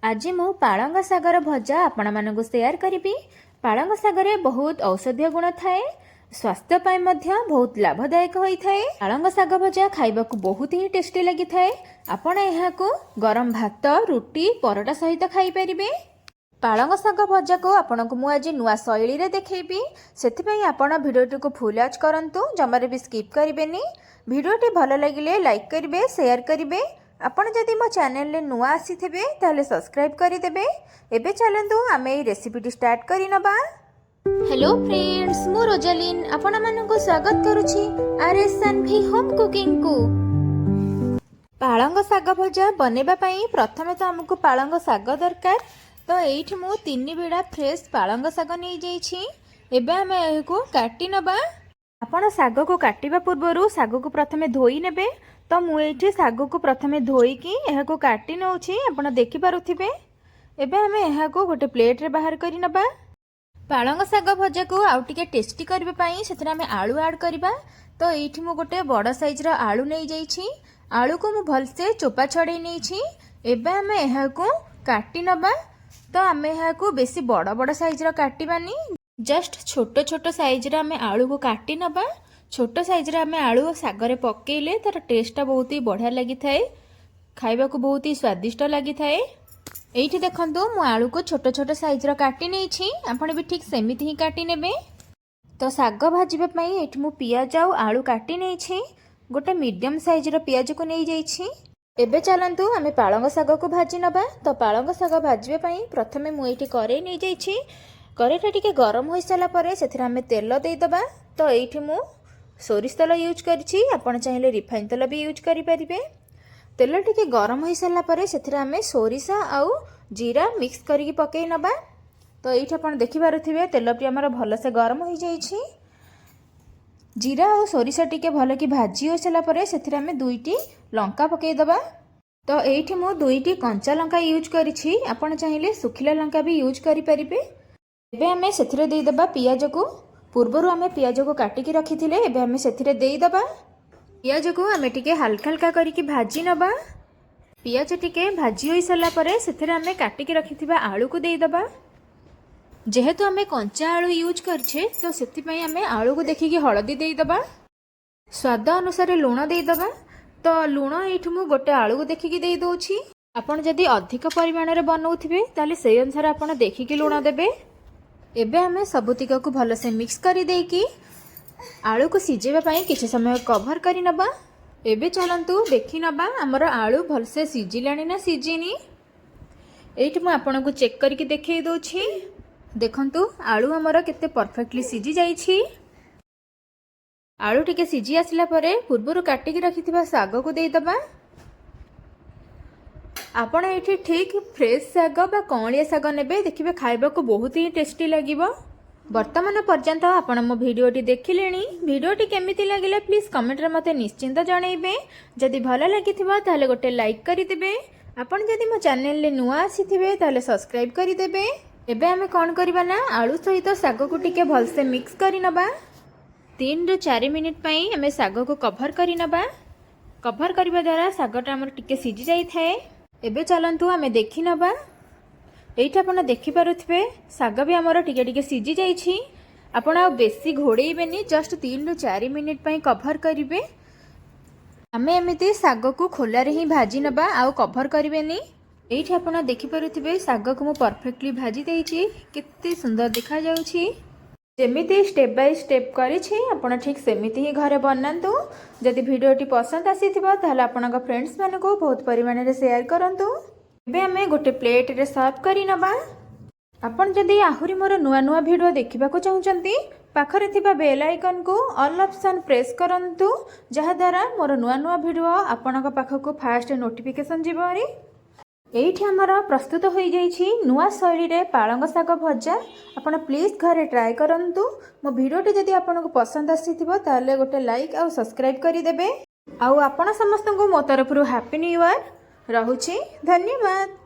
आज मु पालंग सागर भजा आपण मानकु शेयर करी। पालंग सागर बहुत औषधीय गुण थाए, स्वास्थ्य पाई मध्य बहुत लाभदायक होता है। पालंग साग भजा खाइबाकू बहुत ही टेस्टी लगी थाए। आपण एहाकू गरम भात, रुटी, परोटा सहित खाई परिबे। पालंग साग भजा को आपनको मु आज नुआ शैली रे देखैबी, सेथिपई आपण भिडियोटी को फुल वॉच करंतु, जमारे भी स्किप करिवेनी। भिडियोटी भल लगिले लाइक करिवे, शेयर करिवे। आपण जदि मो चैनल रे नुआ आसीथिबे ताले सब्सक्राइब करि देबे। एबे चलंतु आमे ए रेसिपीटी स्टार्ट करि नबा। हेलो फ्रेंड्स, मु रोजालिन आपण मानकु स्वागत करूछि आरएसएनवी होम कुकिंग को। पालंग साग भजा बनेबा पई प्रथमे तो हमकु पालंग साग दरकार। तो एठी मु 3 बिड़ा फ्रेश पालंग साग नै जाइछि। एबे आमे एको काटि नबा। आपण साग को काटिबा पूर्वरु साग को प्रथमे धोई नेबे। तो मु एठी साग को प्रथमे धोईकी एहाको काटि नउछि, आपण देखि पारुथिबे। एबे आमे एहाको गोटे प्लेट रे बाहर करि नबा। पालंग साग भजा को आउ टिके टेस्टी करबे पई सेथरा आमे आलू ऐड करबा। तो एठी मु गोटे बड़ साइज रो आलू नै जाइछि। आलू को मु भलसे चोपा छडै नैछि। एबे आमे एहाको काटि नबा। तो आमे एहाको बेसी बड़ बड़ साइज रो काटिबानी, जस्ट छोट छोट साइज रो आमे आलू को काटि नबा। छोट साइज रे आमे आलू सागरे पकेइले तार टेस्टटा बहुत ही बढ़िया लगी थाए, खाइबा को बहुत ही स्वादिष्ट लगी थाए। एठी देखंतु मु आलू को छोट छोट साइज रो काटि नेछि, आपण भी ठीक सेमिति ही काटि नेबे। तो साग भाजिबा पई एठी मु पियाज आ आलू काटि नेछि। गोटे मीडियम साइज रो पियाज को नै जाइछि। एबे चलंतु आमे पालंग साग को भाजी नबा। तो पालंग साग भाजिबा पई प्रथमे मु एठी करेई नै जाइछि। करेईटा टिके गरम होई साला परे सेथिरा आमे तेल देई दबा। तो एठी मु सोरिष तेल यूज करिछि, आपण चाहिले रिफाइन तेल भी यूज करि परिबे। तेल टिके गरम होई साला परे सेथिरा आमे सोरिष आउ जीरा मिक्स करिकि पकेई नबा। तो एठी आपण देखि पारुथिबे तेल भी हमर भल से गरम होई जाइछि। जीरा आउ सोरिष टिके भल कि भाजी होई साला परे सेथिरा आमे 2टी लंका पकेई दबा। तो एठी मु 2टी कंचा लंका यूज करिछि, आपण चाहिले सुखिला लंका भी यूज करि परिबे। एबे आमे सेथिरे देई दबा पियाज को। पूर्वरु आमे पियाज को काटिकी रखिथिले, एबे आमे सेथिरे देई दबा। पियाज को आमे टिके हल्का हल्का करिकी भाजी नबा। पियाज टिके भाजी होई साला परे सेथिरे आमे काटिकी रखिथिबा आलू को देई दबा। जेहेतु आमे कंचा आलू यूज करछे तो सेति पई आमे आलू को देखिकी हळदी देई दबा। स्वाद अनुसार लूण देई दबा। तो लूण एठु मु गोटे आलू को देखिकी देई दोछि। आपण जदि अधिक परिमाण रे बनौथिबे ताले सेई अनुसार आपण देखिकी लूण देबे। एबे आमे सबुतिक को भल से मिक्स करी देकी आलू को सिजेबा पई किछ समय कवर करी नबा। एबे चलंतु देखि नबा हमर आलू भल से सिजिलानी ना सिजिनी। एठी मु आपन को चेक करके देखै दोछि। देखंतु आलू हमर केते परफेक्टली सिजी जाइछि। आलू टिके सिजी आसिला परे पूर्वरु काटिकी रखिथिबा साग को देई दबा। आपण एठी ठीक फ्रेश साग बा कौलिया साग नेबे, देखिबे खाइबा को बहुत ही टेस्टी लागिबो। वर्तमान पर्यंत आपण मो भिडियोटी देखिलेनी। भिडियोटी केमिति लागिला प्लीज कमेंट रे मते निश्चिंत जणाइबे। जदि भलो लागिथिबो ताले गोटे लाइक करि देबे। आपण जदि मो चैनल ले नुआ आसीथिबे ताले सब्सक्राइब करि देबे। एबे हमें कोन करबा ना आलू सहित साग को टिके भल से मिक्स करि नबा। 3 ରୁ 4 मिनिट पई हमें साग को कवर करि नबा। कवर करबा द्वारा सागटा हमर टिके सिजी जाई थाए। एबे चलंतु आमे देखि नबा। एइठा आपण देखि पारुथिबे साग भी हमर टिके टिके सिजी जाइछि। आपण आ बेसी घोड़ेइबेनी, जस्ट 3 ରୁ 4 मिनिट पई कवर करिवे। आमे एमिति साग को खोला रे ही भाजी नबा, आउ कवर करिवेनी। एइठा आपण देखि पारुथिबे साग को मु परफेक्टली भाजी देइछि, केते सुंदर देखा जाउछि। जेमिति स्टेप बाय स्टेप करिछि आपण ठीक सेमिति ही घरे बनांतु। जदि भिडियोटी पसंद आसीथिबो ताहले आपणक फ्रेंड्स मानको बहुत परिमाण रे शेयर करंतु। एबे हमें गोटे प्लेट रे सर्व करि नबा। आपण जदि आहुरी मोर नुआ नुआ भिडियो देखिबा को चाहुचंती, पाखरे थिबा बेल आइकन को ऑल ऑप्शन प्रेस करंतु, जहा द्वारा मोर नुआ नुआ भिडियो आपणक पाखको फास्ट नोटिफिकेशन जिवरी। एइठी हमर प्रस्तुत होई जाइछि नुआ शैली रे पालंग साग भजा। आपण प्लीज घरे ट्राई करंतु। मो भिडियोटी जदि आपनको पसंद आसीथिबो ताले गोटे लाइक आ सब्सक्राइब करि देबे। आ आपण समस्त को मो तरफरु हैप्पी न्यू ईयर रहुछि। धन्यवाद।